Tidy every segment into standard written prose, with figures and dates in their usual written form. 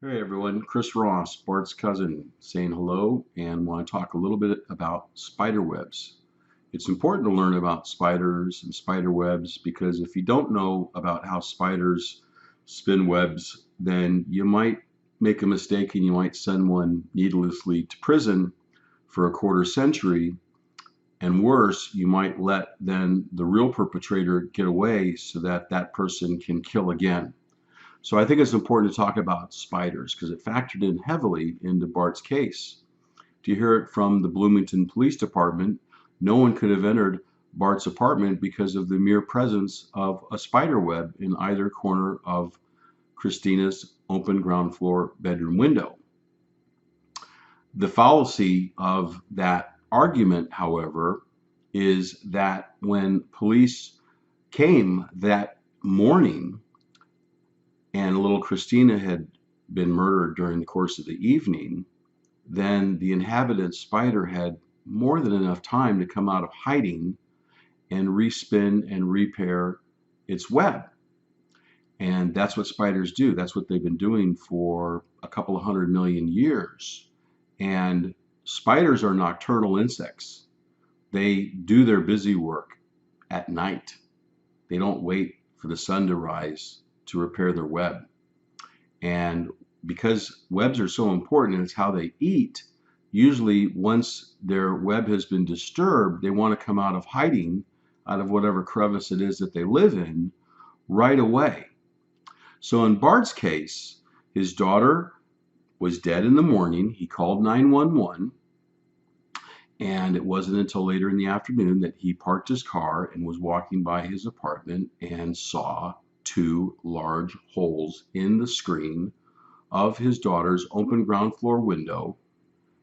Hey everyone, Chris Ross, Bart's cousin, saying hello and want to talk a little bit about spider webs. It's important to learn about spiders and spider webs because if you don't know about how spiders spin webs, then you might make a mistake and you might send one needlessly to prison for a quarter century. And worse, you might let then the real perpetrator get away so that that person can kill again. So I think it's important to talk about spiders because it factored in heavily into Bart's case. To hear it from the Bloomington Police Department, no one could have entered Bart's apartment because of the mere presence of a spider web in either corner of Christina's open ground floor bedroom window. The fallacy of that argument, however, is that when police came that morning and little Christina had been murdered during the course of the evening, then the inhabitant spider had more than enough time to come out of hiding and respin and repair its web. And that's what spiders do. That's what they've been doing for a couple of 100 million years. And spiders are nocturnal insects. They do their busy work at night. They don't wait for the sun to rise to repair their web. And because webs are so important and it's how they eat, usually once their web has been disturbed, they want to come out of hiding, out of whatever crevice it is that they live in, right away. So in Bart's case, his daughter was dead in the morning. He called 911, and it wasn't until later in the afternoon that he parked his car and was walking by his apartment and saw two large holes in the screen of his daughter's open ground floor window.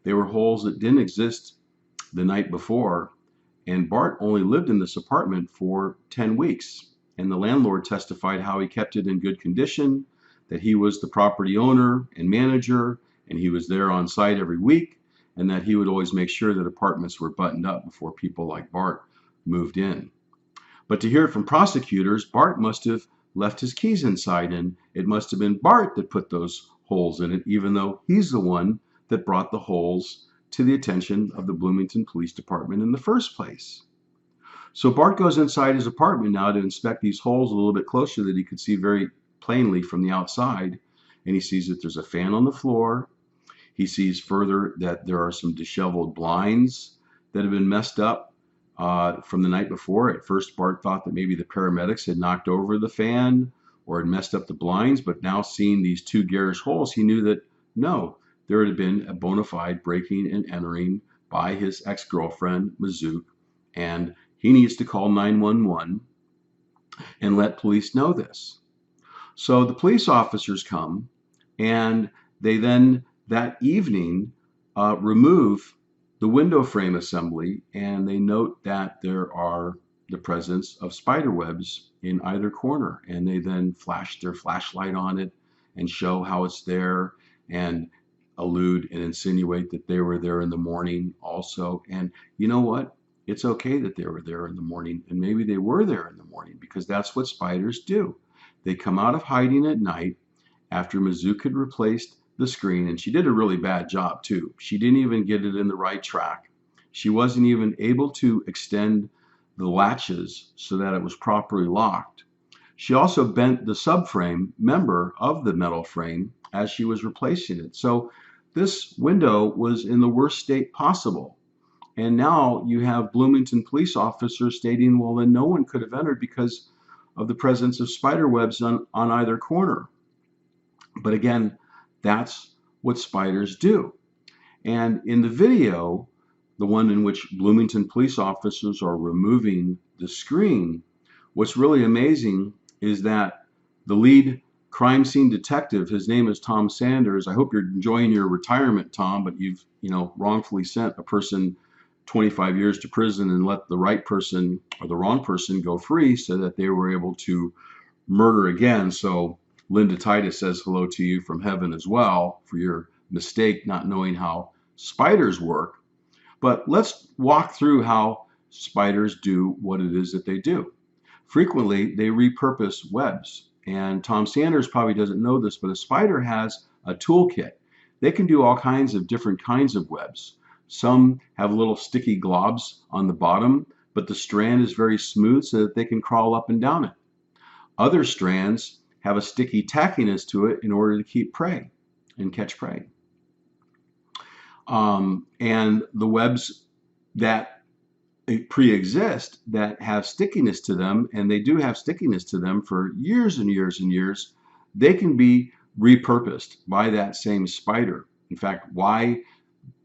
They were holes that didn't exist the night before, and Bart only lived in this apartment for 10 weeks. And the landlord testified how he kept it in good condition, that he was the property owner and manager, and he was there on site every week, and that he would always make sure that apartments were buttoned up before people like Bart moved in. But to hear it from prosecutors, Bart must have left his keys inside, and it must have been Bart that put those holes in it, even though he's the one that brought the holes to the attention of the Bloomington Police Department in the first place. So Bart goes inside his apartment now to inspect these holes a little bit closer that he could see very plainly from the outside, and he sees that there's a fan on the floor. He sees further that there are some disheveled blinds that have been messed up from the night before. At first, Bart thought that maybe the paramedics had knocked over the fan or had messed up the blinds, but now seeing these two garish holes, he knew that no, there had been a bona fide breaking and entering by his ex-girlfriend, Misook, and he needs to call 911 and let police know this. So the police officers come, and they then that evening remove the window frame assembly, and they note that there are the presence of spider webs in either corner, and they then flash their flashlight on it and show how it's there and allude and insinuate that they were there in the morning also. And you know what? It's okay that they were there in the morning, and maybe they were there in the morning because that's what spiders do. They come out of hiding at night after Misook had replaced the screen, and she did a really bad job too. She didn't even get it in the right track. She wasn't even able to extend the latches so that it was properly locked. She also bent the subframe member of the metal frame as she was replacing it. So this window was in the worst state possible. And now you have Bloomington police officers stating, well, then no one could have entered because of the presence of spider webs on either corner. But again, that's what spiders do. And in the video, the one in which Bloomington police officers are removing the screen, what's really amazing is that the lead crime scene detective, his name is Tom Sanders. I hope you're enjoying your retirement, Tom, but you've wrongfully sent a person 25 years to prison and let the right person or the wrong person go free so that they were able to murder again. So Linda Tyda says hello to you from heaven as well for your mistake not knowing how spiders work. But let's walk through how spiders do what it is that they do. Frequently, they repurpose webs. And Tom Sanders probably doesn't know this, but a spider has a toolkit. They can do all kinds of different kinds of webs. Some have little sticky globs on the bottom, but the strand is very smooth so that they can crawl up and down it. Other strands have a sticky tackiness to it in order to keep prey and catch prey. And the webs that pre-exist that have stickiness to them, and they do have stickiness to them for years and years and years, they can be repurposed by that same spider. In fact, why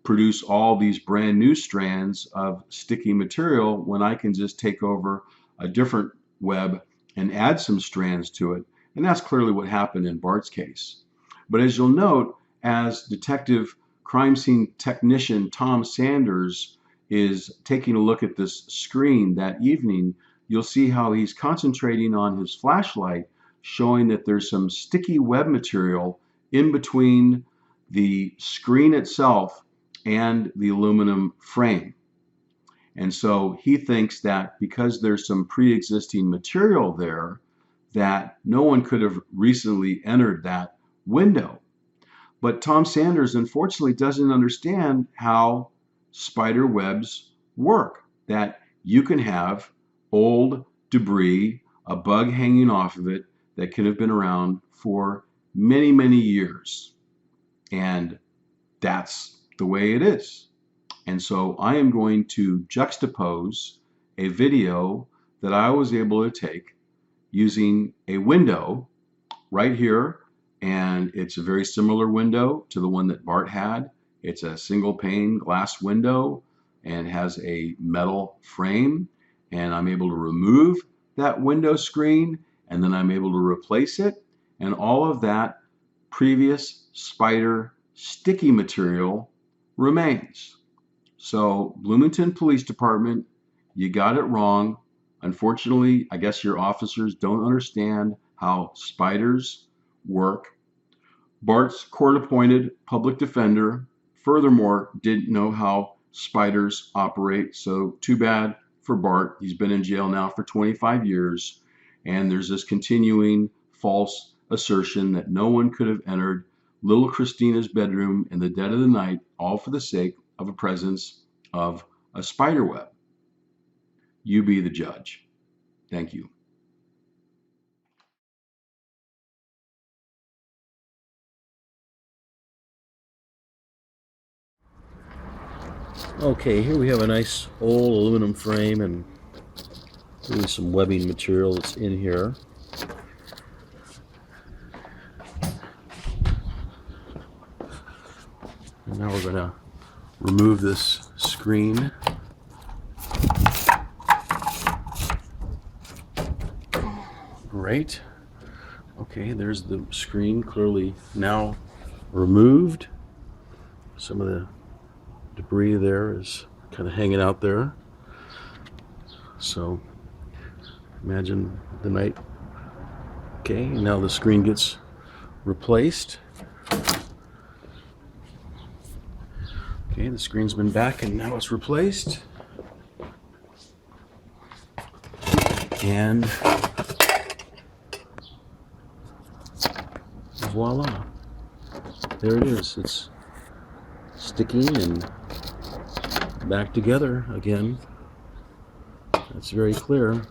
produce all these brand new strands of sticky material when I can just take over a different web and add some strands to it? And that's clearly what happened in Bart's case. But as you'll note, as detective crime scene technician Tom Sanders is taking a look at this screen that evening, you'll see how he's concentrating on his flashlight, showing that there's some sticky web material in between the screen itself and the aluminum frame. And so he thinks that because there's some pre-existing material there, that no one could have recently entered that window. But Tom Sanders, unfortunately, doesn't understand how spider webs work, that you can have old debris, a bug hanging off of it that could have been around for many, many years. And that's the way it is. And so I am going to juxtapose a video that I was able to take using a window right here, and it's a very similar window to the one that Bart had. It's a single pane glass window and has a metal frame, and I'm able to remove that window screen, and then I'm able to replace it, and all of that previous spider sticky material remains. So Bloomington Police Department, you got it wrong. Unfortunately, I guess your officers don't understand how spiders work. Bart's court-appointed public defender, furthermore, didn't know how spiders operate. So too bad for Bart. He's been in jail now for 25 years. And there's this continuing false assertion that no one could have entered little Christina's bedroom in the dead of the night, all for the sake of a presence of a spider web. You be the judge. Thank you. Okay, here we have a nice old aluminum frame and really some webbing material that's in here. And now we're going to remove this screen. Great. Okay, there's the screen clearly now removed. Some of the debris there is kind of hanging out there. So imagine the night. Okay, now the screen gets replaced. Okay, the screen's been back and now it's replaced. And voila, there it is. It's sticking and back together again. That's very clear.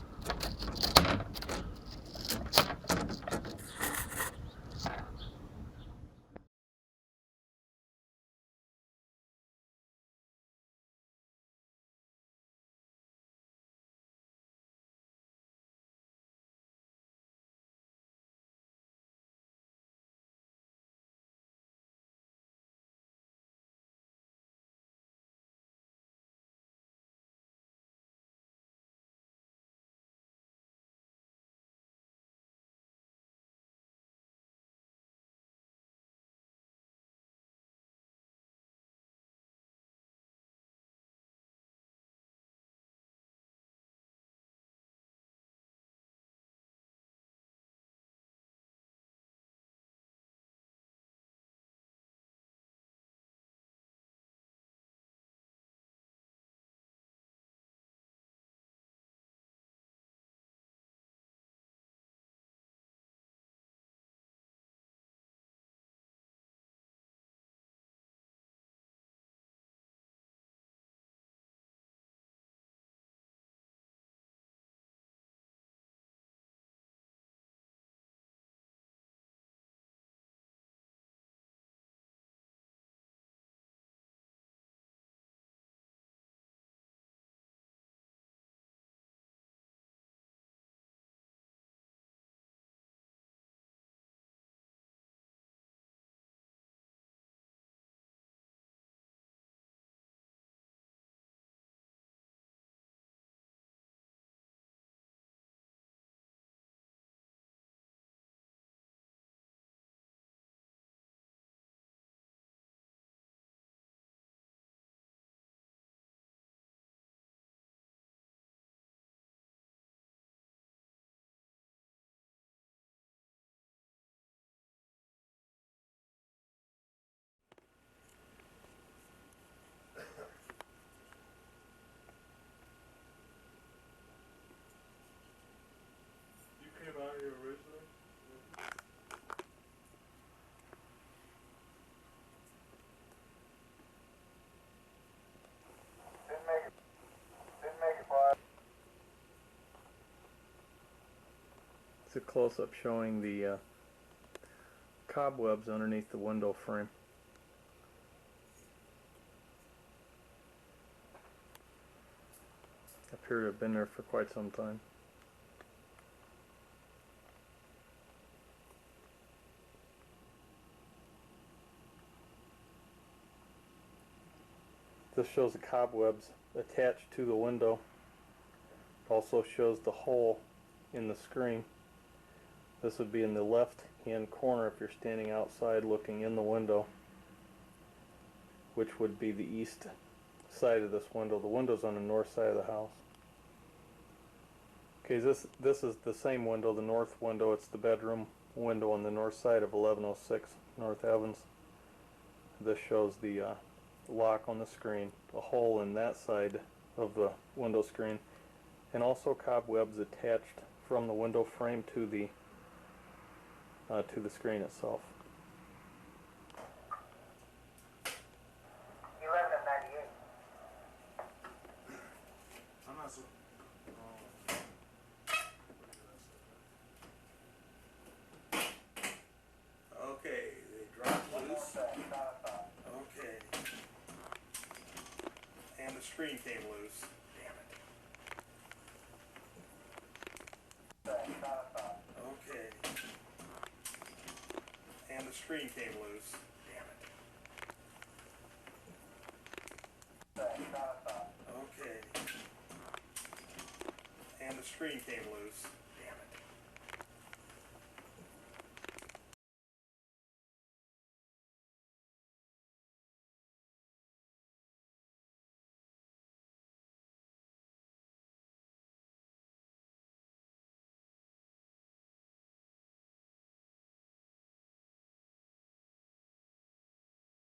It's a close-up showing the cobwebs underneath the window frame. Appear to have been there for quite some time. This shows the cobwebs attached to the window. Also shows the hole in the screen. This would be in the left-hand corner if you're standing outside looking in the window, which would be the east side of this window. The window's on the north side of the house. Okay, this is the same window, the north window. It's the bedroom window on the north side of 1106 North Evans. This shows the lock on the screen, a hole in that side of the window screen, and also cobwebs attached from the window frame to the screen itself. 1198. I'm not so. Okay, they drop loose. Okay. And the screen came loose. Damn it. Okay. And the screen came loose. Damn it. Okay. And the screen came loose.